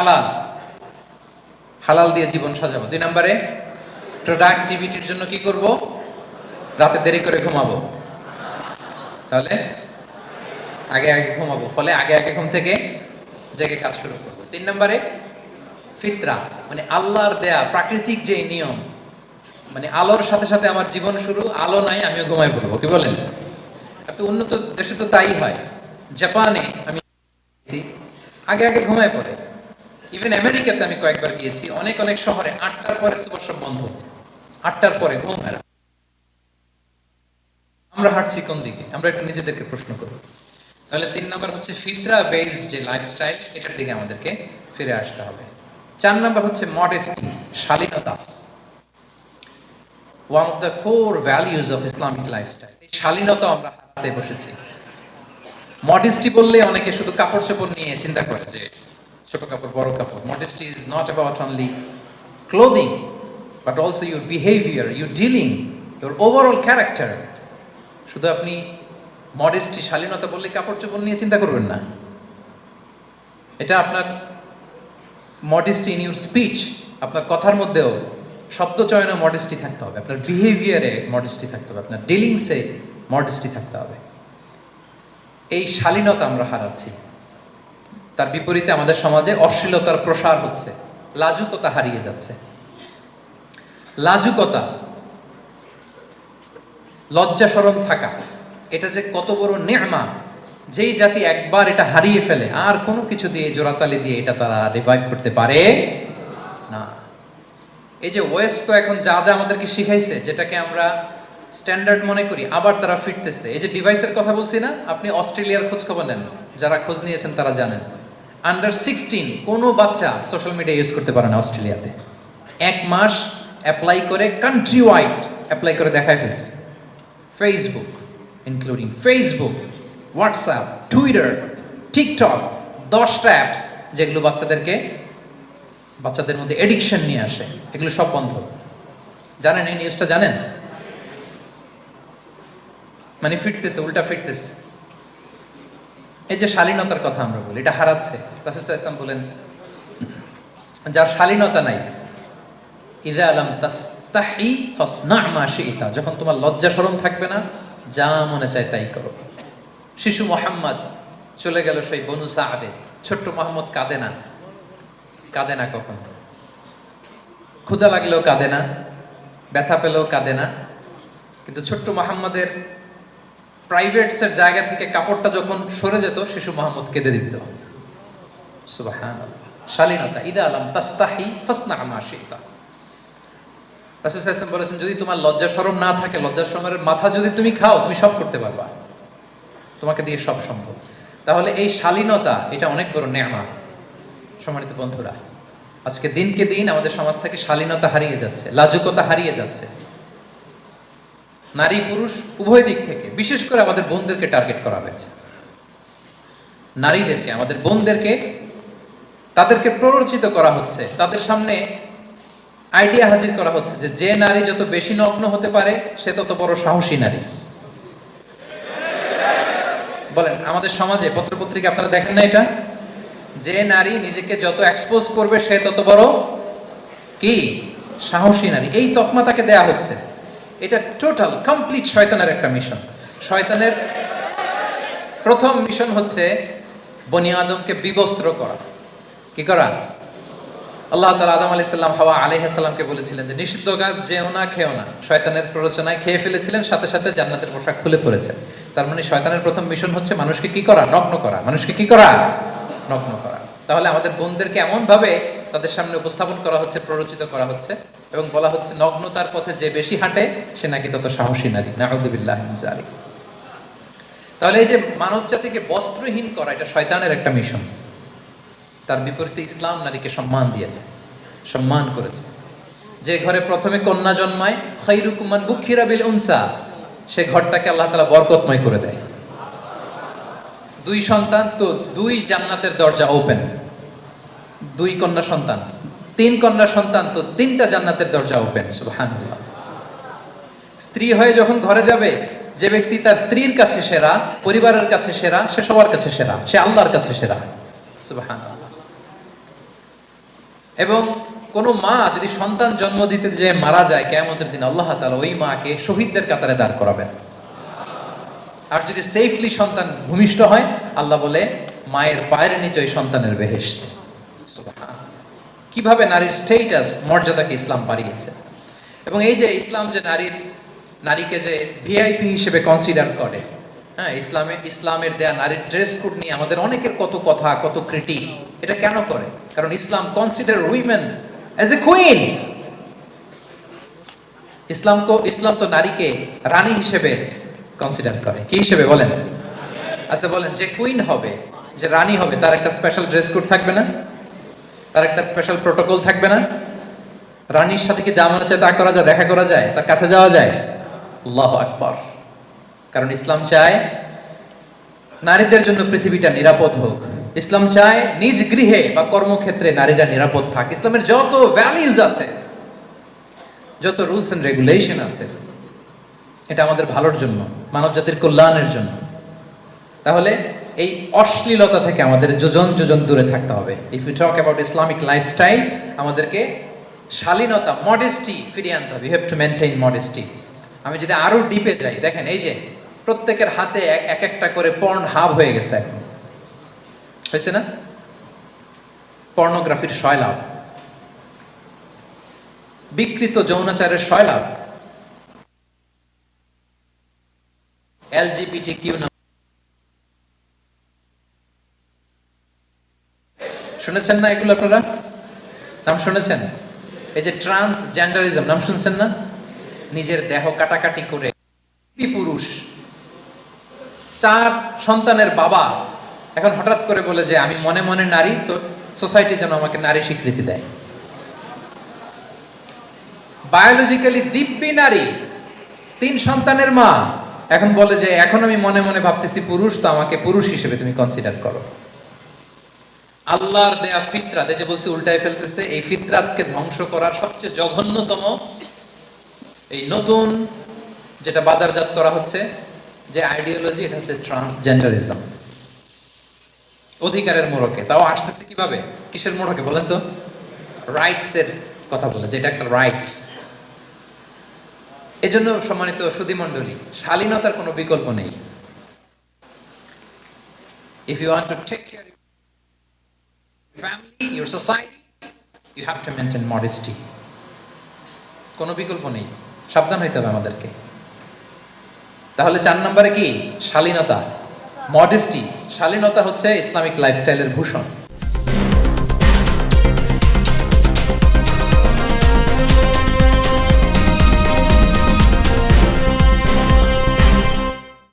হালাল, হালাল দিয়ে জীবন সাজাবো। 2 নম্বরে প্রোডাক্টিভিটির জন্য কি করব? রাতে দেরি করে ঘুমাবো। তাহলে আগে আগে ঘুমাবো, ফলে আগে আগে ঘুম থেকে জেগে কাজ শুরু করবো। 3 নম্বরে ফিতরা, মানে আল্লাহর দেয়া প্রাকৃতিক যে নিয়ম, মানে আলোর সাথে সাথে আমার জীবন শুরু, আলো নাই আমিও ঘুমাই পড়বো। কি বলেন? এত উন্নত দেশে তো তাই হয়। জাপানে আমি আগে আগে ঘুমায় পড়ে। ইভেন আমেরিকাতে আমি কয়েকবার গিয়েছি, অনেক অনেক শহরে 8টার পরে সুপার শপ বন্ধ, 8টার পরে ঘুম। আমরা হাঁটছি কোন দিকে? আমরা একটু নিজেদেরকে প্রশ্ন করি। তাহলে 3 নম্বর হচ্ছে ফিতরা বেসড যে লাইফস্টাইল, এটার দিকে আমাদেরকে ফিরে আসতে হবে। 4 নম্বর হচ্ছে মডেস্টি, শালীনতা। One of the core values of Islamic lifestyle. এই শালীনতা আমরা হারাতে বসেছি। মডেস্টি বললে অনেকে শুধু কাপড় চোপড় নিয়ে চিন্তা করে যে ছোট কাপড় বড় কাপড়। Modesty is not about only clothing but also your behaviour, your dealing, your overall character. শুধু আপনি মডেস্টি শালীনতা বললে কাপড় চোপড় নিয়ে চিন্তা করবেন না। এটা আপনার মডেস্টি ইন ইউর স্পিচ, আপনার কথার মধ্যেও শব্দ চয়নে মডেস্টি থাকতে হবে, আপনার বিহেভিয়ারে মডেস্টি থাকতে হবে, আপনার ডিলিংসে মডেস্টি থাকতে হবে। এই শালীনতা আমরা হারাচ্ছি। তার বিপরীতে আমাদের সমাজে অশ্লীলতার প্রসার হচ্ছে, লাজুকতা হারিয়ে যাচ্ছে। লাজুকতা, লজ্জা শরম থাকা, এটা যে কত বড় নেয়ামত! যেই জাতি একবার এটা হারিয়ে ফেলে আর কোনো কিছু দিয়ে জোড়াতালি দিয়ে এটা তারা রিভাইভ করতে পারে না। এই যে ওয়েস্ট তো এখন যা যা আমাদেরকে শিখাইছে, যেটাকে আমরা স্ট্যান্ডার্ড মনে করি, আবার তারা ফিরতেছে। এই যে ডিভাইসের কথা বলছি না, আপনি অস্ট্রেলিয়ার খোঁজ খবর নেন, যারা খোঁজ নিয়েছেন তারা জানেন আন্ডার 16 কোনো বাচ্চা সোশ্যাল মিডিয়া ইউজ করতে পারে না অস্ট্রেলিয়াতে। 1 মাস অ্যাপ্লাই করে, কান্ট্রি ওয়াইড অ্যাপ্লাই করে দেখায় ফেলছে। Facebook, including Facebook, WhatsApp, Twitter, TikTok, 10টা অ্যাপস যেগুলো বাচ্চাদের মধ্যে এডিকশন নিয়ে আসে, এগুলো সব বন্ধ। জানেন এই নিউজটা? জানেন? মানে ফিরতেছে, উল্টা ফিরতেছে। এই যে শালীনতার কথা আমরা বলি, এটা হারাচ্ছে। রাসূল সাল্লাল্লাহু আলাইহি ওয়াসাল্লাম বলেন, যার শালীনতা নাই, ইযা লাম তাস্তাহি ফাসনা মা শি'তা, যখন তোমার লজ্জা শরম থাকবে না, যা মনে চায় তাই করো। শিশু মুহাম্মদ চলে গেল সেই বনু সাআদে। ছোট্ট মুহাম্মদ কাঁদে না, কাঁদে না কখন? ক্ষুধা লাগলেও কাঁদে না, ব্যথা পেলেও কাঁদে না। কিন্তু ছোট্ট মুহাম্মদের প্রাইভেটসের জায়গা থেকে কাপড়টা যখন সরে যেত, শিশু মুহাম্মদ কেঁদে দিত। সুবহানাল্লাহ, শালীনতা। ইযা লাম তাস্তাহি ফাসনা মা শি'তা। রাসূল সাল্লাল্লাহু আলাইহি ওয়াসাল্লাম বলেছেন, যদি তোমার লজ্জা শরম না থাকে, লজ্জা শরমের মাথা যদি তুমি খাও, তুমি সব করতে পারবা, তোমাকে দিয়ে সব সম্ভব। তাহলে এই শালীনতা, এটা অনেক বড় নেয়ামত। সম্মানিত বন্ধুরা, আজকে দিনকে দিন আমাদের সমাজ থেকে শালীনতা হারিয়ে যাচ্ছে, লাজুকতা হারিয়ে যাচ্ছে। নারী পুরুষ উভয় দিক থেকে, বিশেষ করে আমাদের বোনদেরকে টার্গেট করা হয়েছে। নারীদেরকে, আমাদের বোনদেরকে, তাদেরকে প্ররোচিত করা হচ্ছে, তাদের সামনে আইডিয়া হাজির করা হচ্ছে যে যে নারী যত বেশি নগ্ন হতে পারে সে তত বড় সাহসী নারী। বলেন, আমাদের সমাজে পত্রপত্রিকা আপনারা দেখেন না এটা? যে নারী নিজেকে যত এক্সপোজ করবে সে তত বড় কি সাহসী নারী, এই তকমা তাকে দেয়া হচ্ছে। এটা টোটাল কমপ্লিট শয়তানের একটা মিশন। শয়তানের প্রথম মিশন হচ্ছে বনি আদমকে বিবস্ত্র করা। কি করা? আল্লাহ তাআলা আদম আলাইহিস সালাম, হাওয়া আলাইহিস সালামকে বলেছিলেন যে নিষিদ্ধ গাছ যেও না, খেও না। শয়তানের প্ররোচনায় খেয়ে ফেলেছিলেন, সাথে সাথে জান্নাতের পোশাক খুলে পড়েছে। তার মানে শয়তানের প্রথম মিশন হচ্ছে মানুষকে কি করা? নগ্ন করা। মানুষকে কি করা? নগ্ন করা। তাহলে আমাদের বোনদেরকে এমন ভাবে তাদের সামনে উপস্থাপন করা হচ্ছে, প্ররোচিত করা হচ্ছে এবং বলা হচ্ছে নগ্নতার পথে যে বেশি হাঁটে সে নাকি তত সাহসী নারী। নাউযুবিল্লাহি মিন যালিক। তাহলে এই যে মানব জাতিকে বস্ত্রহীন করা, এটা শয়তানের একটা মিশন। তার বিপরীতে ইসলাম নারীকে সম্মান দিয়েছে, সম্মান করেছে। যে ঘরে প্রথমে কন্যা জন্মায়, খায়রুকুম মান বুখিরা বিল উনসা, সে ঘরটাকে আল্লাহ তাআলা বরকতময় করে দেয়। 2 সন্তান তো 2 জান্নাতের দরজা ওপেন। 2 কন্যা সন্তান, 3 কন্যা সন্তান তো 3টা জান্নাতের দরজা ওপেন। সুবহানাল্লাহ। স্ত্রী হয়ে যখন ঘরে যাবে, যে ব্যক্তি তার স্ত্রীর কাছে সেরা, পরিবারের কাছে সেরা, সে সবার কাছে সেরা, সে আল্লাহর কাছে সেরা। সুবহানাল্লাহ। এবং কোনো মা যদি সন্তান জন্ম দিতে যে মারা যায় কিয়ামতের দিন আল্লাহ তাআলা ওই মাকে শহীদদের কাতারে দাঁড় করাবেন। আর যদি সেফলি সন্তান ভূমিষ্ঠ হয়, আল্লাহ বলে মায়ের পায়ের নিচে ওই সন্তানের বেহেশত। সুবহানাল্লাহ। কিভাবে নারীর স্টেটাস মর্যাদাকে ইসলাম বাড়িয়েছে। এবং এই যে ইসলাম যে নারীকে যে ভিআইপি হিসেবে কনসিডার করে, হ্যাঁ, ইসলামের দেয়া নারীর ড্রেস কোড নিয়ে আমাদের অনেকের কত কথা, কত ক্রিটিক। এটা কেন করে? কারণ Islam consider women as a queen. ইসলাম তো নারীকে রানী হিসেবে কনসিডার করে। কি হিসেবে বলেন? আচ্ছা বলেন, যে কুইন হবে, যে রানী হবে, তার একটা স্পেশাল ড্রেস কোড থাকবে না? তার একটা স্পেশাল প্রোটোকল থাকবে না? রানীর সাথে কি যা মনে চায় তা করা যায়, দেখা করা যায়, তার কাছে যাওয়া যায়? আল্লাহু আকবার। কারণ ইসলাম চায় নারীদের জন্য পৃথিবীটা নিরাপদ হোক। ইসলাম চায় নিজ গৃহে বা কর্মক্ষেত্রে নারীরা নিরাপদ থাক। ইসলামের যত ভ্যালিউজ আছে, যত রুলস এন্ড রেগুলেশন আছে, এটা আমাদের ভালোর জন্য, মানব জাতির কল্যাণের জন্য। তাহলে এই অশ্লীলতা থেকে আমাদের যোজন যোজন দূরে থাকতে হবে। If you talk about Islamic lifestyle, আমাদেরকে শালীনতা, মডেস্টি ফিরিয়ে আনতে হবে। You have to maintain modesty. আমি যদি আরো ডিপে যাই, দেখেন এই যে প্রত্যেকের হাতে এক একটা করে পর্ন হাব হয়ে গেছে এখন, হয়েছে না? পর্নোগ্রাফির সয়লাভ, বিকৃত যৌনাচারের সয়লাভ, এলজিবিটিকিউ শুনেছেন না এগুলো? আপনারা নাম শুনেছেন? এই যে ট্রান্সজেন্ডারিজম নাম শুনছেন না? নিজের দেহ কাটাকাটি করে পুরুষ, 4 সন্তানের বাবা, এখন হঠাৎ করে বলে যে আমি মনে মনে নারী, তো সোসাইটি যেন আমাকে নারী স্বীকৃতি দেয়। বায়োলজিক্যালি দিব্যি নারী, 3 সন্তানের মা, এখন বলে যে এখন আমি মনে মনে ভাবতেছি পুরুষ, তো আমাকে পুরুষ হিসেবে তুমি কনসিডার করো। আল্লাহর দেয়া ফিতরাত, এই যে বলছি উল্টায় ফেলতেছে, এই ফিতরাতকে ধ্বংস করার সবচেয়ে জঘন্যতম এই নতুন যেটা বাজারজাত করা হচ্ছে যে আইডিওলজি, এটা হচ্ছে ট্রান্সজেন্ডারিজম। অধিকারের মোড়কে, তাও আসতেছে কিভাবে? কিসের মোড়কে বলেন তো? রাইটস এর কথা বলে, যে এটা একটা রাইটস। এজন্য সম্মানিত সুধী মণ্ডলী, শালীনতার কোনো বিকল্প নেই। If you want to take care family, your society, you have to maintain modesty. কোনো বিকল্প নেই, সাবধান হইতে হবে আমাদেরকে। তাহলে 4 নম্বরে কি? শালীনতা, মডেস্টি। শালীনতা হচ্ছে ইসলামিক লাইফস্টাইলের ভূষণ।